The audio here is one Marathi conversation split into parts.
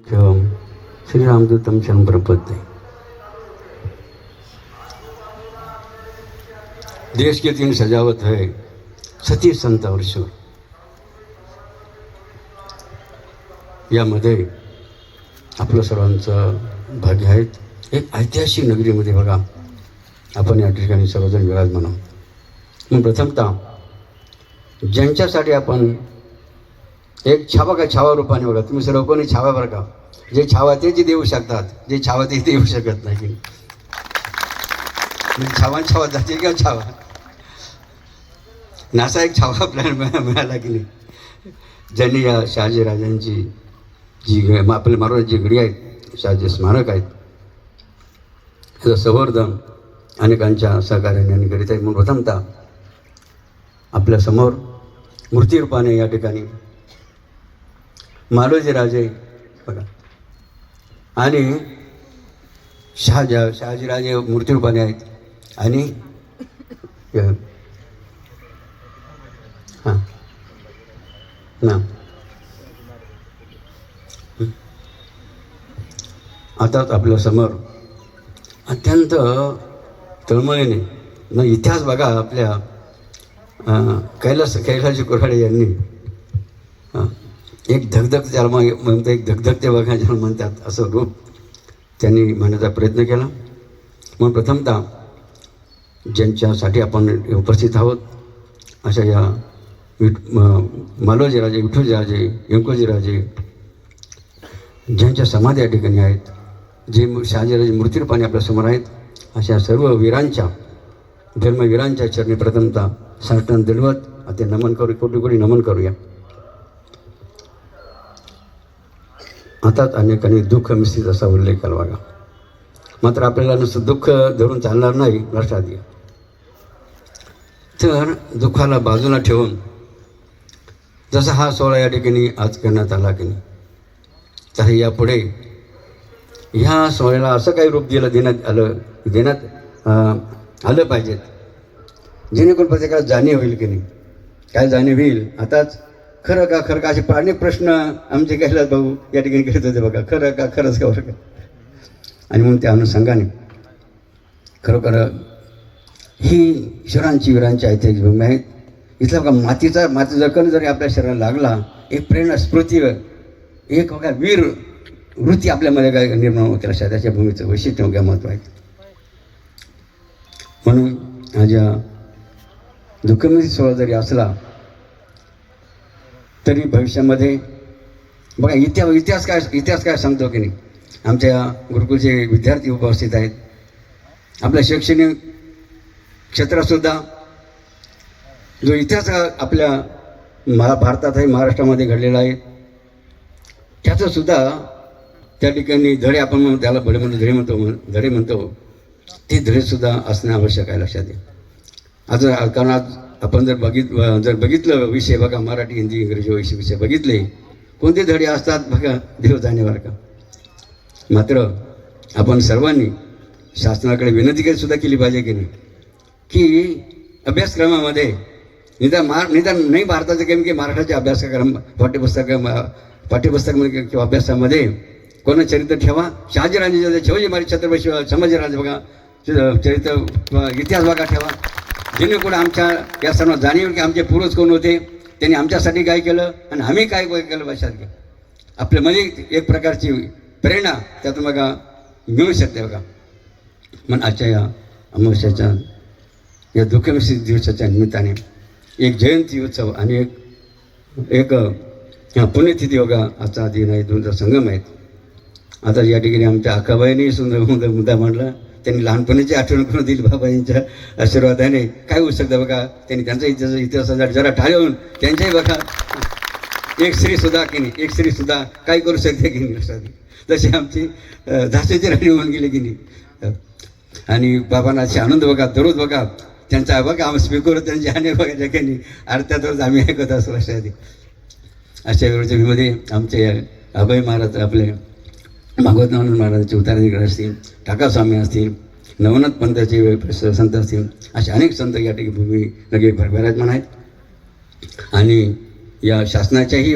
श्री रामदूतम शरण प्रपत्ति। देश की तीन सजावट है सती संत और शूर। यामध्ये आपलं सर्वांचं भाग्य आहे। एक ऐतिहासिक नगरीमध्ये बघा आपण या ठिकाणी सर्वजण विराजमान आहोत। मग प्रथमतः ज्यांच्यासाठी आपण एक छावा का छावा रूपाने बघा, तुम्ही सर्व कोणी छावा बरं का, जे छावा ते जे देऊ शकतात, जे छावा ते देऊ शकत नाही की छावा छावा जाते का छावा नासा एक छावा आपल्याला मिळाला की नाही। ज्यांनी या शहाजीराजांची जी आपल्या महाराज जी गडी आहेत, शहाजी स्मारक आहेत, त्याचं संवर्धन अनेकांच्या सहकार्याने आणि करीत आहेत। म्हणून प्रथमतः आपल्यासमोर मूर्तिरूपाने या ठिकाणी मालोजी राजे बघा आणि शहाजीराजे मूर्तिरूपाने आहेत। आणि हां ना आताच आपल्यासमोर अत्यंत तळमळीने न इतिहास बघा आपल्या कैलाशी कोराडे यांनी एक धगधग त्याला म्हणतात, एक धगधगते बघा ज्याला म्हणतात असं रूप त्यांनी म्हणण्याचा प्रयत्न केला। म्हणून प्रथमतः ज्यांच्यासाठी आपण उपस्थित आहोत अशा या मालोजीराजे, विठ्ठलजीराजे, व्यंकोजीराजे ज्यांच्या समाधी या ठिकाणी आहेत, जे शहाजीराजे मूर्तिरूपाने आपल्यासमोर आहेत, अशा सर्व वीरांच्या धर्मवीरांच्या चरणी प्रथमतः साष्टांग दंडवत ते नमन करू, कोटी कोटी नमन करूया। आताच अनेकांनी दुःख मिश्रित असा उल्लेख केला बघा, मात्र आपल्याला नुसतं दुःख धरून चालणार नाही लक्षात घ्या। तर दुःखाला बाजूला ठेवून जसा हा सोहळा या ठिकाणी आज करण्यात आला की नाही, तर यापुढे ह्या सोहळ्याला असं काही रूप देण्यात आलं पाहिजेत जेणेकरून प्रत्येकाला जाणीव होईल की नाही। काय जाणीव होईल? आताच खरं का असे अनेक प्रश्न आमचे कैलास भाऊ या ठिकाणी करत होते बघा, खरं का, खरंच का, बरं का। आणि म्हणून त्या अनुषंगाने खरोखर ही शहरांची वीरांची ऐतिहासिक भूमी आहेत। इथला बघा मातीचा कण जरी आपल्या शरीराला लागला, एक प्रेरणा स्फूर्तीवर एक बघा वीर वृत्ती आपल्यामध्ये काय निर्माण होते लक्षात, त्याच्या भूमीचं वैशिष्ट्य काय महत्त्व आहे। म्हणून आज या दुःखमय सोहळा जरी असला तरी भविष्यामध्ये बघा इतिहास काय सांगतो की नाही। आमच्या गुरुकुलचे विद्यार्थी उपस्थित आहेत, आपल्या शैक्षणिक क्षेत्रातसुद्धा जो इतिहास आपल्या भारतात आहे, महाराष्ट्रामध्ये घडलेला आहे, त्याचंसुद्धा त्या ठिकाणी धडे आपण म्हणतो, त्याला धडे म्हणतो ते धडेसुद्धा असणं आवश्यक आहे लक्षात घ्या। आज कारण आज आपण जर बघितलं विषय बघा, मराठी हिंदी इंग्रजी विषय बघितले, कोणते धडे असतात बघा, देव जाणेवर का। मात्र आपण सर्वांनी शासनाकडे विनंती सुद्धा केली पाहिजे की नाही की अभ्यासक्रमामध्ये निदान नाही भारताचं केम की महाराष्ट्राच्या अभ्यासक्रम पाठ्यपुस्तकामध्ये किंवा अभ्यासामध्ये कोणा चरित्र ठेवा, शहाजीराजे, शिवाजी महाराज, छत्रपती संभाजीराजे बघा चरित्र किंवा इतिहास बघा ठेवा, जेणेकरून आमच्या या सर्व जाणीव की आमचे पूर्वज कोण होते, त्यांनी आमच्यासाठी काय केलं आणि आम्ही काय केलं लक्षात घ्या। आपल्यामध्ये एक प्रकारची प्रेरणा त्यातून बघा मिळू शकते बघा। म्हणून आजच्या या अमावस्याच्या या दुःखमिश्रित दिवसाच्या निमित्ताने एक जयंती उत्सव आणि एक पुण्यतिथी बघा आजचा दिन आहे, दोनचा संगम आहेत। आता या ठिकाणी आमच्या अक्काबाईंनी सुंदर मुद्दा मांडला, त्यांनी लहानपणीची आठवण करून दिली, बाबांच्या आशीर्वादाने काय होऊ शकतं बघा। त्यांनी त्यांचा इतिहासाचा जरा टाळून त्यांच्याही बघा एक स्त्रीसुद्धा की नाही, एक स्त्रीसुद्धा काय करू शकते की नाही लक्षात, जशी आमची झाशीची राणी होऊन गेली की नाही। आणि बाबांना असे आनंद बघा, दररोज बघा त्यांचा बघा आम्ही स्पीकर त्यांची हाने बघा ठिकाणी अर्थात रोज आम्ही ऐकत असतो लक्षात। अशा वेळेमध्ये आमचे अभय महाराज, आपले भागवतनारायण महाराजांचे उत्तराधिकारी असतील, टाकास्वामी असतील, नवनाथ पंथाचे संत असतील, असे अनेक संत या ठिकाणी भूमी नगे विराजमान आहेत। आणि या शासनाच्याही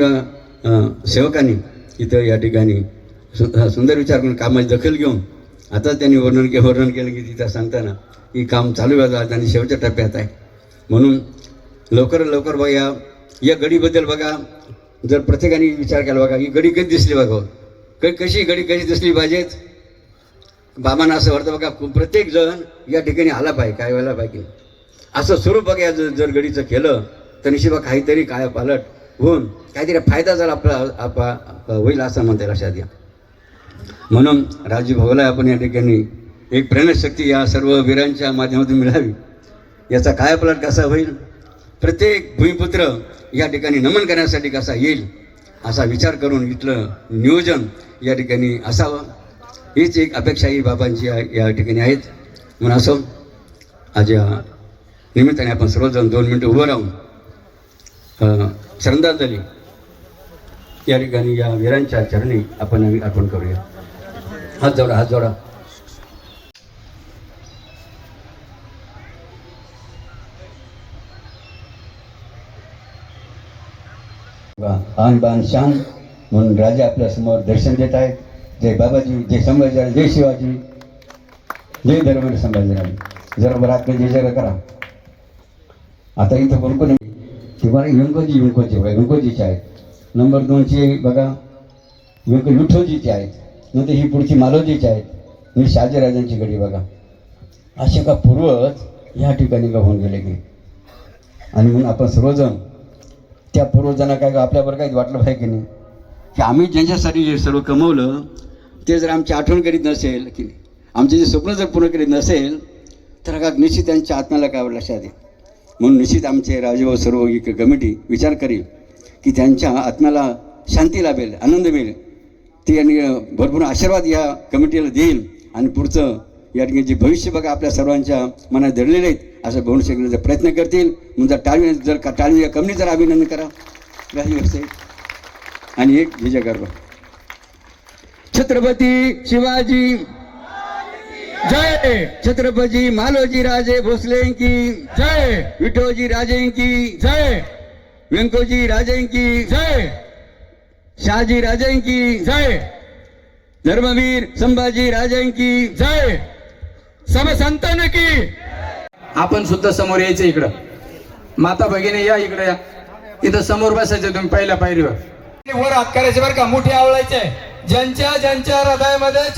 सेवकांनी इथं या ठिकाणी सुंदर विचार करून कामाची दखल घेऊन आता त्यांनी वर्णन केलं की तिथं सांगताना की काम चालू आहे आणि शेवटच्या टप्प्यात आहे. म्हणून लवकर बघा या गडीबद्दल बघा, जर प्रत्येकाने विचार केला बघा, ही गडी कधी दिसली बघा, कशी गडी कशी दिसली पाहिजेत. बाबांना असं वाटतं बघा, प्रत्येक जण या ठिकाणी आला पाहिजे, काय व्हायला पाहिजे असं स्वरूप बघा. जर गडीचं केलं तर निश्चित बघा काहीतरी काय पालट होऊन काहीतरी फायदा जर आपला होईल असं म्हणता लक्षात घ्या. म्हणून राजू भाऊला आपण या ठिकाणी एक प्रेरणाशक्ती या सर्व वीरांच्या माध्यमातून मिळावी, याचा काय पालट कसा होईल, प्रत्येक भूमिपुत्र या ठिकाणी नमन करण्यासाठी कसा येईल असा विचार करून इथलं नियोजन या ठिकाणी असावं, हीच एक अपेक्षा ही बाबांची या ठिकाणी आहेत. म्हणून असं आज या निमित्ताने आपण सर्वजण 2 मिनटं उभं राहून श्रद्धांजली या ठिकाणी या वीरांच्या चरणी आपण अर्पण करूया. हात जोडा. आन बान शान म्हणून राजा आपल्या समोर दर्शन देत आहेत. जय बाबाजी, जय संभाजीराजे, जय शिवाजी, जय धर्मवीर संभाजीराजे. जरा बरं आत्म जय जय करा. आता इथं कोण ते बघा, व्यंकोजीचे आहेत. नंबर 2चे बघा विठोजीचे आहेत. नंतर ही पुढची मालोजीची आहेत. ही शहाजीराजांची गडी बघा. असे का पूर्वज या ठिकाणी का होऊन गेले की, आणि म्हणून आपण सर्वजण त्या पूर्वजांना काय आपल्याबरोबर काही वाटलं पाहिजे की नाही, की आम्ही ज्यांच्यासाठी जे सर्व कमवलं ते जर आमची आठवण करीत नसेल की आमचे जे स्वप्न जर पूर्ण करीत नसेल तर का निश्चित त्यांच्या आत्म्याला काय लक्षात येईल. म्हणून निश्चित आमचे राजभाऊ सर्व एक कमिटी विचार करेल की त्यांच्या आत्म्याला शांती लाभेल, आनंद मिळेल, ते यांनी भरपूर आशीर्वाद या कमिटीला देईल. आणि पुढचं या ठिकाणी जे भविष्य बघा आपल्या सर्वांच्या मनात दडलेले आहेत असं भविष्य शिकण्याचा प्रयत्न करतील. म्हणून टाळी या कमिटी जर अभिनंदन करा काही व्यवस्थित. आणि एक विजय करा. छत्रपती शिवाजी जय, छत्रपती मालोजी राजे भोसले की जय, विठोजी राजे की जय, व्यंकोजी राजे की जय, शहाजी राजे की जय, धर्मवीर संभाजी राजे की जय, समसंतान की. आपण सुद्धा समोर यायचं इकडं. माता भगिनी या इकडे या. इथं समोर बसायचं तुम्ही पहिल्या पायरीवर. वर हात करायचे बरं का, मोठे आवळायचे. ज्यांच्या हृदयामध्ये